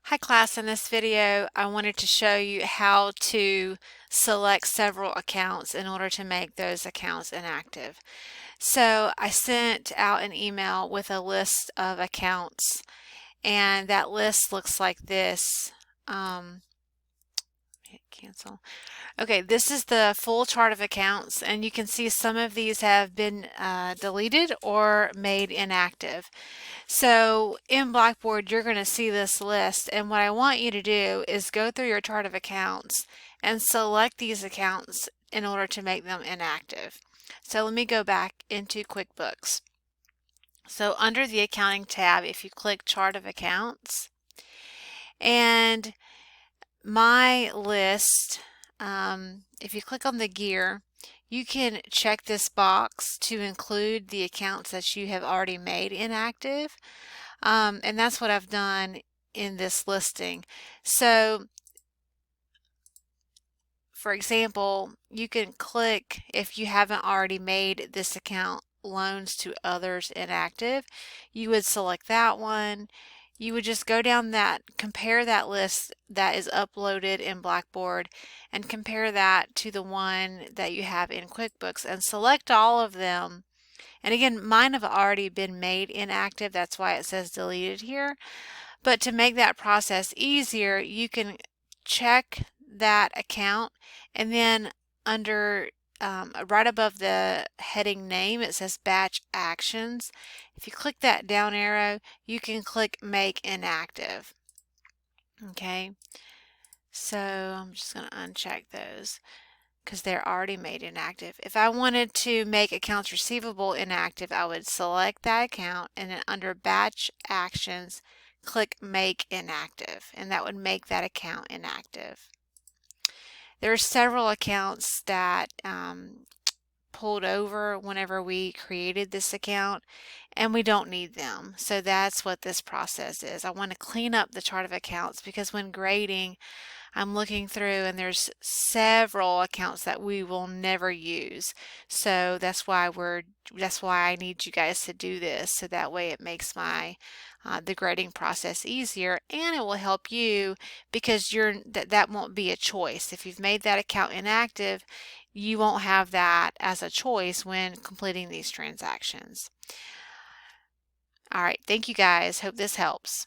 Hi class, in this video I wanted to show you how to select several accounts in order to make those accounts inactive. So I sent out an email with a list of accounts, and that list looks like this. Hit cancel. Okay, this is the full chart of accounts, and you can see some of these have been deleted or made inactive. So in Blackboard, you're going to see this list, and what I want you to do is go through your chart of accounts and select these accounts in order to make them inactive. So let me go back into QuickBooks. So under the Accounting tab, if you click Chart of Accounts, and my list, if you click on the gear, you can check this box to include the accounts that you have already made inactive. And that's what I've done in this listing. So, for example, you can click, if you haven't already made this account loans to others inactive, you would select that one. You would just go down that, compare that list that is uploaded in Blackboard and compare that to the one that you have in QuickBooks and select all of them. And again, mine have already been made inactive. That's why it says deleted here. But to make that process easier, you can check that account, and then under right above the heading name, it says batch actions. If you click that down arrow, you can click make inactive. Okay, so I'm just going to uncheck those because they're already made inactive. If I wanted to make accounts receivable inactive, I would select that account, and then under batch actions, click make inactive, and that would make that account inactive. There are several accounts that pulled over whenever we created this account, and we don't need them. So that's what this process is. I want to clean up the chart of accounts because when grading, I'm looking through and there's several accounts that we will never use. So that's why I need you guys to do this, so that way it makes my the grading process easier, and it will help you because that won't be a choice. If you've made that account inactive, you won't have that as a choice when completing these transactions. All right, thank you guys. Hope this helps.